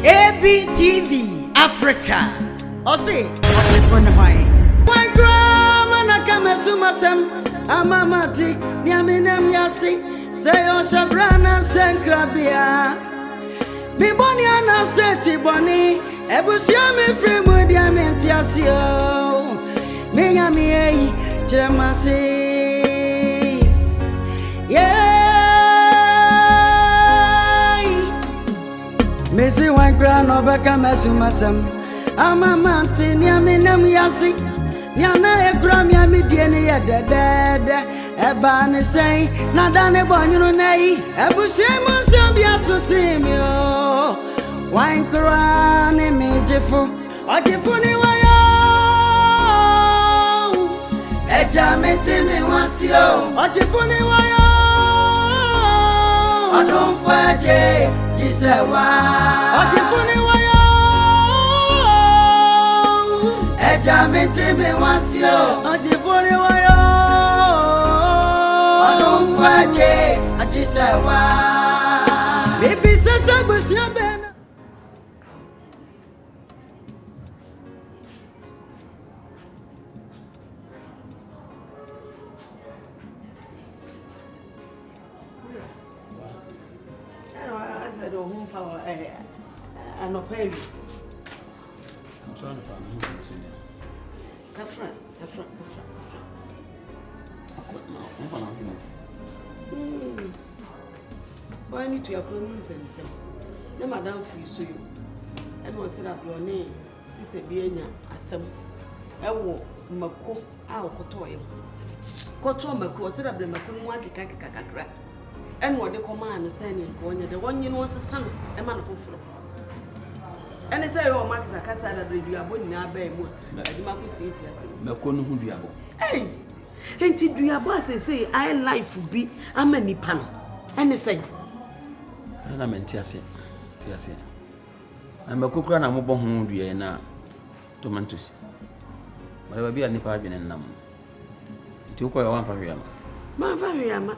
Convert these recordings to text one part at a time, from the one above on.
ABTV Africa. Ose, Ogyefo Hwan. My grandma na kama sumasem, amamati, nyaminem yasi, say Oshabrana Senkrabia. Biboni ana seti boni, ebusia me free mudi amentiasio. Minyami ei, chemasi. Missy one grand over Kamasumasam. I'm a mountain, Yaminam Yasi. Yana a gram yamidiani at the dead. A ban is saying, Nadane Bonunay. A Bushamus Sambiaso Simio. Wine crown, Ogyefo. Ogyefo ni wayo. Ejamete me wasio. Ogyefo ni wayo. Odon faje. Ogyefo ni wayo. Ejamete me wasio. Ogyefo ni wayo. Odon faje ajisewa. Baby sasa busia ben. I'm trying to find who's Kafra. Why need to appointments and say, the madam free so you. And was set up your name, Sister Bienya, Assam. I walk Mako, our Kotoy. Koto Mako set up the Makunwaki Kakakakra. And what the command is saying, the one you know was a son, a man of flow. And I say, oh, Max, I can't say that you are born now, baby. I do not see yes. Macon who do you Hey, ain't it do your boss and say, I life will be a many pan. And they say, and I'm in Tiasi. I'm a cook and I'm a bomb who do now. Tomatoes. But I will be a nippabin and numb. Took one for Yama. My Yama.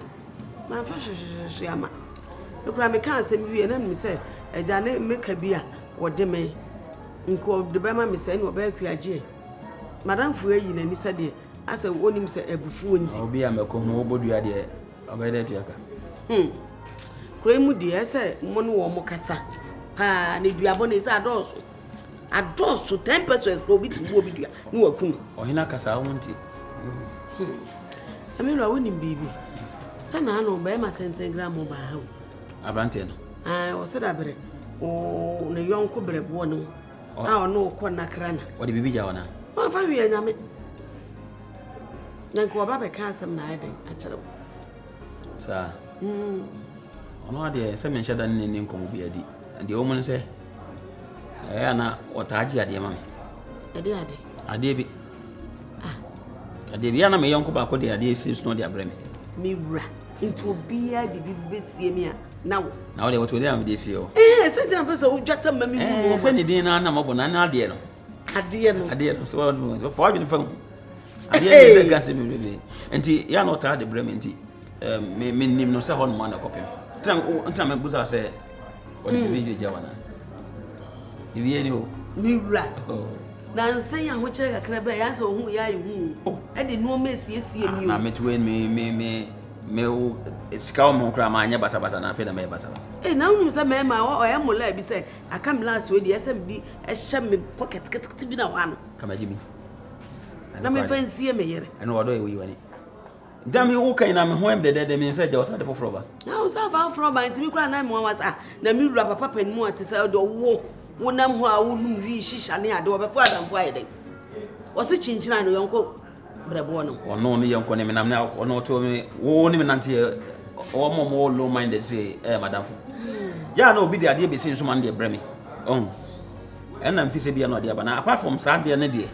My fashion Yama. Look, I can't say me and then me say, a Janet make a beer. What they may inquire the Bama Miss and Oberquia. Madame Fuey in any said, as a one him say a buffoon. I'll be a Macombo idea of a dead jacka. Cremu dear, say, Mono Mocassa. Pa, need you abonnes a dorsal. A dorsal 10 pesos go be to Bobby, no coon. Or in a cassa, I want it. I mean, I wouldn't baby. Son, I know by my 10 gram over home. Abanten. I was said, I better. Oh, the young could one. Oh, no, corner crana. What did you be Jawana? Oh, 5 years, I mean. Then go about a castle night, actually. Sir, no, dear, some shut down in income be a D. And the woman say, Anna, what I did, dear mammy. I did be. I did Yana, my young Koba, the idea since not their bremy. Mira, into beer, the baby see me now. Now they were to them this year. Send a person who just a mammy. Send it in an amount of dear. I did. So far been from. I did gas him. And he are not tired the Bremen. Mean no say one copy. Time a buzzer say, what did you do, Jawana? If you know, Mira. Now say, I'm which I can be as who are you. I did no miss you. I met when me. It's calm on Cramania Basabas and I feel a may Basabas. And now, Mr. Mamma, or I am will be said, I come last week, the SMB, a sham pocket to be no one. Come at Jimmy. And I'm a fancy me here. And what do you want? Damn you, okay, and I'm home the dead means I was at the Froba. Now, so far from my to be crying, I'm was the mirror rubber papa and more to sell the war. When I'm who I wouldn't reach Shania do before I'm Friday. Was it changing on your uncle? Brabono, or no young Conem, I'm now, or not to me, won't even until or more low minded say, Madame. Yeah, no, be the idea be seen some Monday, Bremy. Oh, and I'm feasible not there, but apart from Sunday and a day,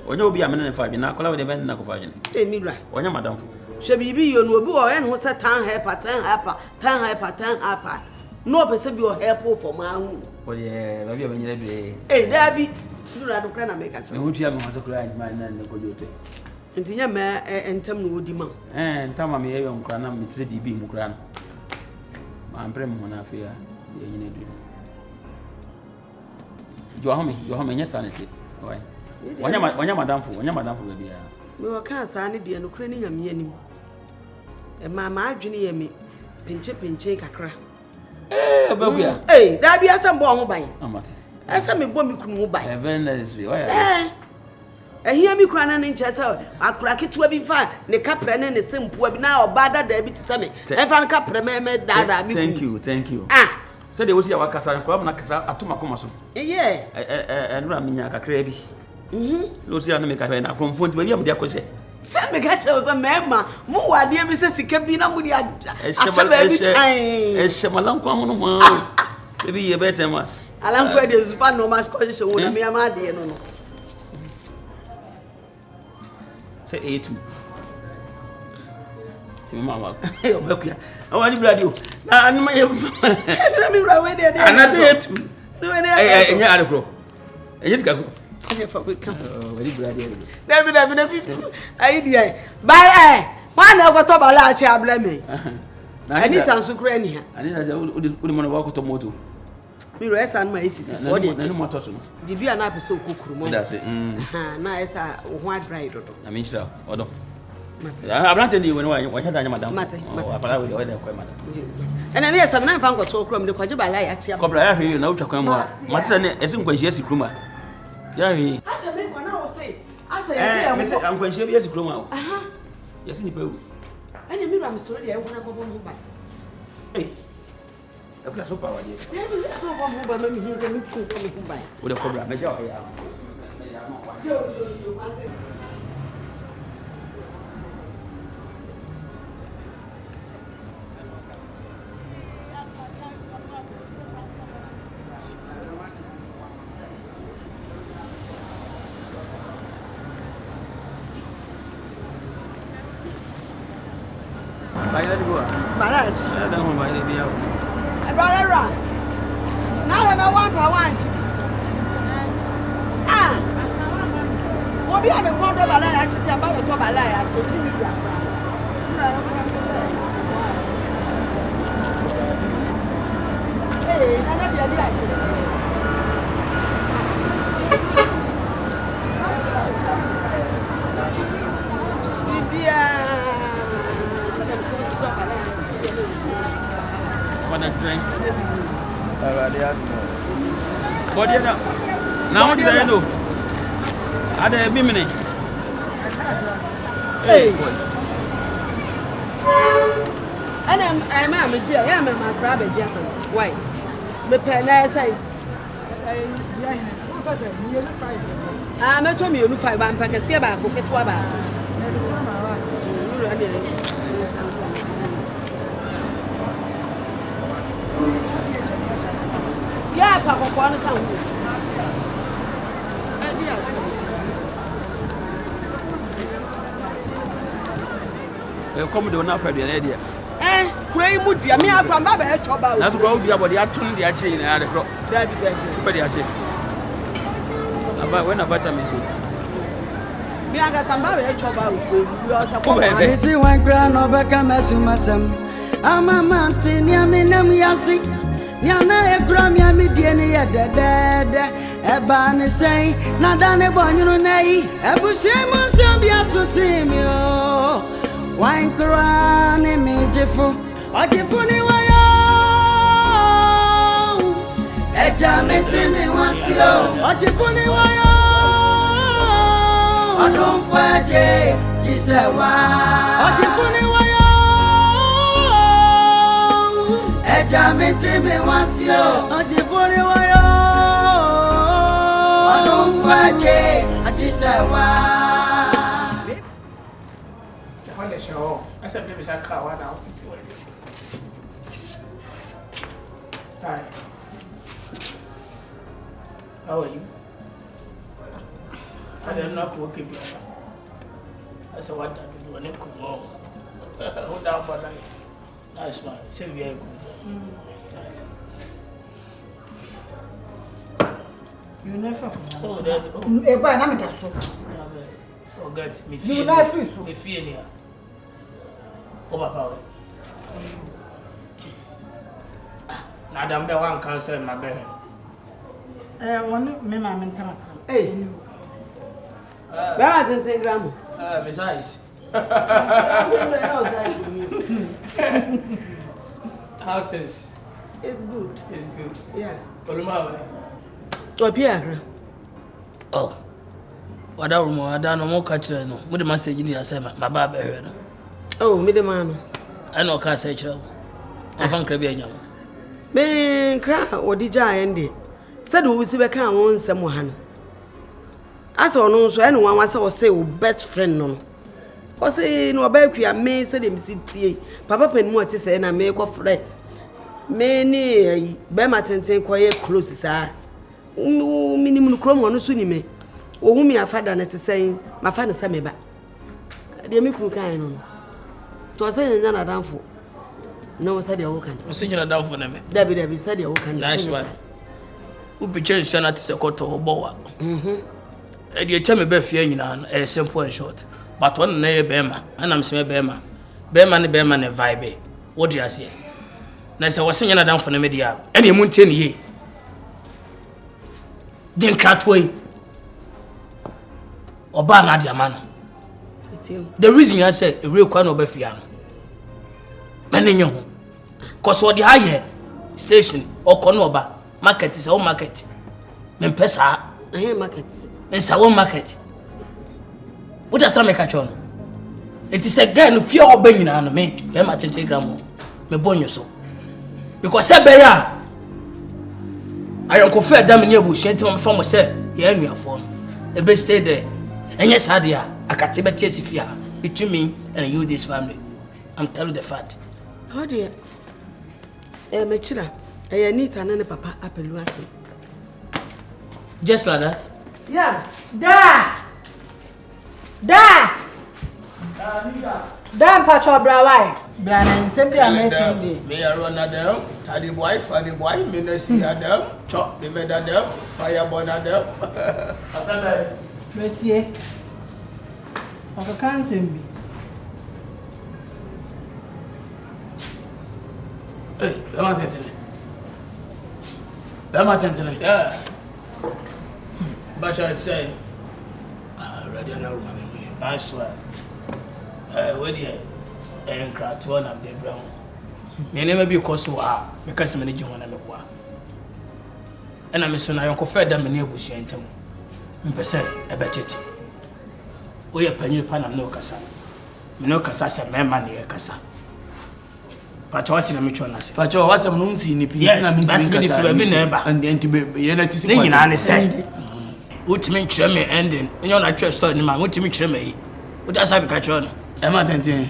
or you'll be a minute 5 in a color event in a confusion. Tell me, right, or your madam. Shall be you no boy and was a tan hair pattern, tan. No, perceive your hair pull for my own. Oh, yeah, maybe when you're eh, Dabby, you are the kind of make us. I would have to cry my nan and go to. And Tiama and Tam would demand. And Tama may have cranam with 3D Mukran. I'm prem when I fear. You are me, yes, sanity. Why? When you're madam for baby. Me were cast any dear no craning a meaning. And my junior me, pinche kakra. Eh, that be as some bomb by. As some bomb could buy. Very necessary. Why? I hear me crying in Chester. I crack it to a be fine. The captain and the same poor now, bad debit to summit. Evan Capra, dada. Thank you. Ah, so they will see our Casa Club, Nakasa, Atumacomaso. Yeah, and Ramiaka Crabby. So see, I make a pen. I confront with you, dear Cosset. Some catchers a mamma. More dear Mrs. Cabina with a Shamalan Common. To be a better mass. Alan Quedis, fun no mass condition with me, my dear. No. Say A2. Mama. I want to blood you. Let me run away there. And I say it. No, and you're out and you go. Very glad. Never 50 idea. Bye. Man, I got up a large blame me. I need some Ukraine. I need a woman walk to moto. Me rest on my sister for the motor. Did you an episode cook? That's it. Nice, Hwan bride. I mean, sir, Bodom. I'm not telling you when I had a madam. And then yes, I'm not found got so from the Quajiba Lia. Cobra, you know, to come. Matson isn't quite yes, Kruma. Jerry, as I make one hour say, as I say, I'm going to share yes, Kruma. Yes, in the pool. And you mean I'm sorry, I want to go home by. Hey, a glass of power. There is so one by me, he's a new cook coming by. With a cobra, the joy. Balash. I don't want to be out. I brought it around. Now I want to want you. Ah, what be having one of Balay? I see about the top Balay. I should be hey, I love your idea. Now, what did I do? Are there a minute? Hey, and I'm a jail. I'm a private jail. Why? The pen I say, I'm a Tommy, you 5 and pack a seaba, book it to about. Yeah, Papa, one account. Come to an upper idea. Eh, Quay would be a mere from Baba. That's what we are about the attorney, the chain, and the crop. That's the about when a butter miss you. Me, I got some Baba. I see one grand over Kamasumasam. I'm a mountain, Yaminam Yasi. Yana a grammy, Midian, dead. A ban say, not done a bonnet, a bushemus, and be associated. Wine crown Ogyefo, Ogyefo ni wayo. Eja meti mi wasio, Ogyefo ni wayo. Odun faje jisewa, Ogyefo ni wayo. Eja meti mi wasio, Ogyefo ni wayo. Odun faje jisewa. I said, maybe I can't one out. Hi. How are you? I did not work in Biafra. I said, what I do when it could go. Hold down, but nice one. Say, very good. Nice. You never forget me. You never me fear here. Over power. Now, I'm the one cancer in my bed. One me ma mentamasa. Hey. Where is it, Grandma? Besides. How it is? It's good. It's good. Yeah. Oh, Pierre. Oh. What I don't know more catch no. What the message in say my baba heard. Oh, me the man. I know can say trouble. I found Krabby and Yam. Me cry or the giant. Said we see we can own someone. As on no so anyone was say best friend no. O say no about you me say them sit Papa pen mo te say na me ko frɛ. Me ni be ma tenten koye close sa. Minimum krom no so ni me. O hu me afada na te say ma fa na sa me ba. De me kru kan no. To say nya na danfo. No say de wo kan. I say nya na danfo na me. Dabi say de wo kan. Nice one. Who be change na te say koto obowa. E de tell me be fie nyina na simple and short. But one na bema, and I'm saying bema. Bema ne vibe. What do you say? Na say was nya na danfo na me dia. Ene mu ntie ne ye. Den kratwoi. Oba na dia man. It's you. The reason I say a real kwano be fia no. Mane nyo ho. Cause what the higher station or kono oba market is our market. Men pesa I hear market. Men sa one market. What does that make a chon? It is a guy no fear oba nyina no me. Be ma 20 gram. Me bonyo so. Because say be ya I am confer dam ni abusu enti mo from say ye anuafo no. E be stay there. Enye sadia akate be tie sifia between me and you this family. I'm telling the fact. How dear? Mechira. I need an papa apelu ase. Just like that? Yeah. Da pacho brawai. Brana nsembi ameti me run adam, tadi boy, funny boy, me no see adam, chop the med adam, fire burn adam. Asanda. Betie. Aka kansembi. Hey, Bama tentene. Yeah. But I'd say, ready now, man. Nice one. Where the and crack one of the brown. Me never be cause because many John and me. And I'm so now confed them in your bush and tell me. Say, I bet it. We are penny pan of no cassa. No cassa, man, money, cassa. But what in a mutual nurse? But what's a moon scene? Yes, that's been and the anti-unity say. What mean tremor ending? And you're not just starting, man. What do you mean tremor? What does I catch on? Emma Tentin.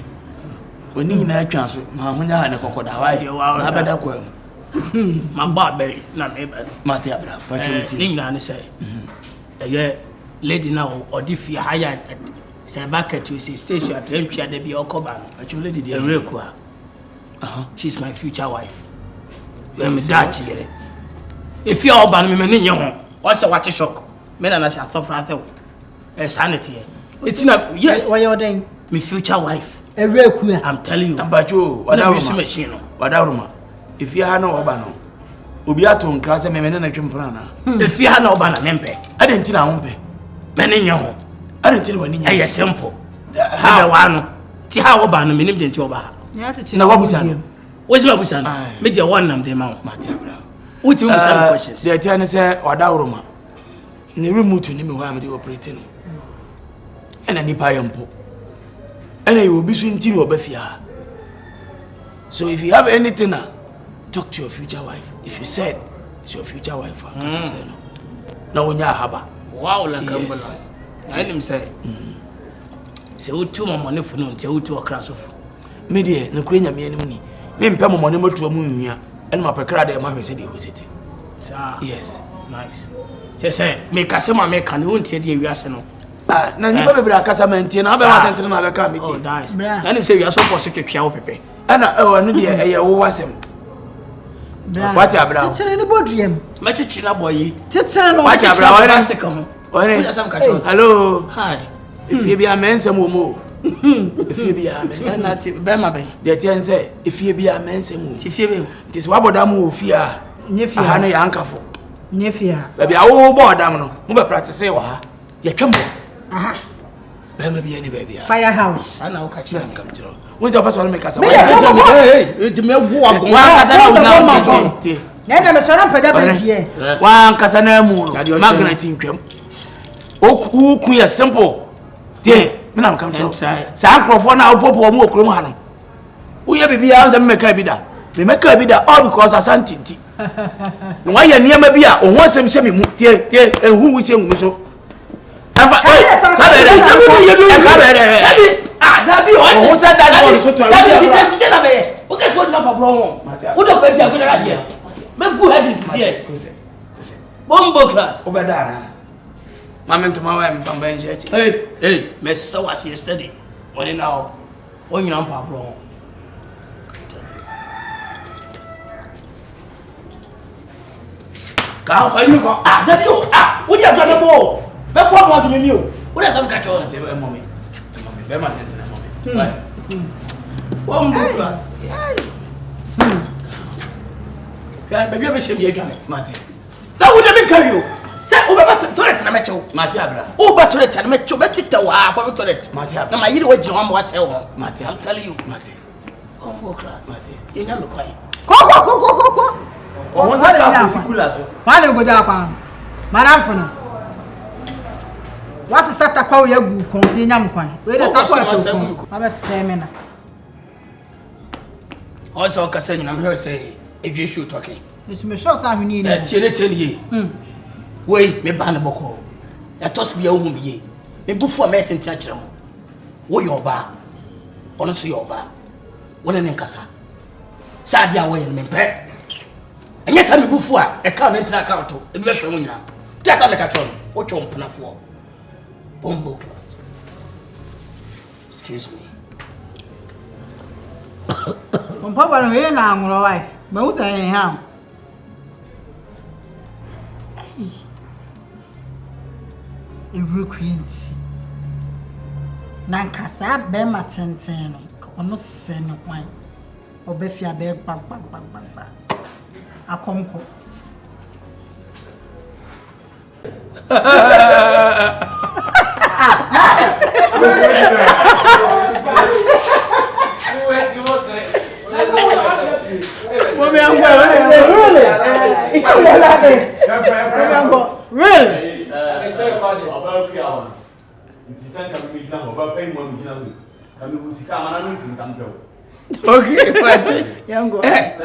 When you know, transfer, Mamma and a crocodile, I better quell. My barber, not Matia, but England say. A year lady now, or if you hire say back at you, station at Empire, they be all covered. But you lady, the real qua. She's my future wife. When me dad here. If you all ban me young, what's a water shock? Men and I shall thought rather. Sanity. It's not yes, why you're doing? My future wife. A real queer. I'm telling you. But you, what I was machine. Whatever. If you have no Obano, Ubiato class and men and a chimprana. If you have no Obana Nempe, I didn't tell Umpe. Men in your home. I didn't tell you when simple. How one. Tia Obana, me named into Oba. Now what was that? What's my son? Make your one name, the amount, Matia. What you some questions? The attorney said, or Dauroma. Never moved to name why I'm operating. And any payampo. And I will be soon to your Bethia. So if you have anything, talk to your future wife. If you said it's your future wife, now when you have wow, like yes. I him say, so two more money for no, tell to a class of. Media, no crane me any money. Me pay my money to a moon, and my pecrade, my said it was it. Yes, nice. She said, make a summer make an own teddy, you are no. Now you better be a casamenti, and I'm not another committee. Oh, nice. And him say, you are so for secret cow pepe. And I knew I was him. What a brown. Tell anybody him. Much a china boy. Tell what a brown. Hello. Hi. If you be a man, some more. If you be a man, the ten say, if you be a man, some more. If you be, this Wabodamu fear. If you have a uncle. Nefia. Baby, I will board them. No, move practice. You come. Aha. Baby, baby. Firehouse. I know catch you. Come through. What's the person make us? Hey, to me, walk one. Nena me sona pada bentie. One katana mu. Magnet in kwam. O ku ya simple. Dey, me na come through. Sa ankrofo na opopo mu okrom ha no. Wo ye bibia anza me meka bi da. Me meka bi da all because asantinti. No wa ye niam bi a o ho asem hye me mu. Tie ehu wu se hu so. Afa ah, that be who said that one so to that be what can you not problem? Who don't pay you good idea? Make good head is here. Bombo clat. Obedana. Mamma to my wife from Ben Church. Hey, Miss so was yesterday. When now, when you don't problem. Can't find you. Ah, that you. Ah, what you have done more? Make what want to me new. What does some catch on the mommy? Be my tent na mommy. Right. Bombo clat. Yeah, baby, I should be again, Matty. That would have carry you. Say, over toilet and a metro, Matiabra. Over toilet and metro, but it's a while toilet, Matia. Now, my little way, John was so, Matty. I'm telling you, Matty. Oh, crack, Matty. You never cry. Go. Oh, what's that? Why do you go down? Madame, what's the start of call you? Consign young coin. Where the top of a seminar. Also, Cassin, I'm here saying. If you should talking, it's me sure some need a tell ye. Wait, me ban a boko. That toss me a woman ye. Me before met in Tacham. Wo your bar. Honestly, your bar. One in Casa. Sadia way and me pet. And yes, I'm before a can't enter account to a left from now. Just like a tron. What you open for? Bombo. Excuse me. Papa, we now, right? Most I am. A recruit. Nankasa be matenteno. Almost send wine. Obefia be bang. A conco. Really? Okay, young go. Okay.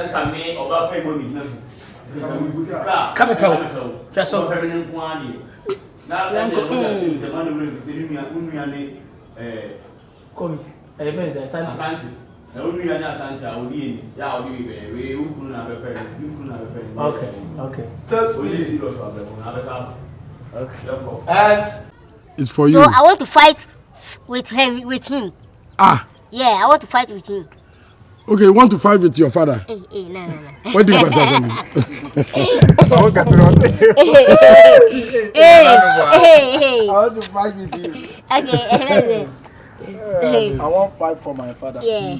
It's for you. So I want to fight with him. Ah. Yeah, I want to fight with him. Okay, you want to fight with your father? No. What do you say? Hey. I want to fight with you. Okay. I want to fight for my father. Yeah.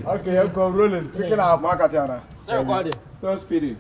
Okay, I'm going rolling. Picking up Markatiana. Still speeding.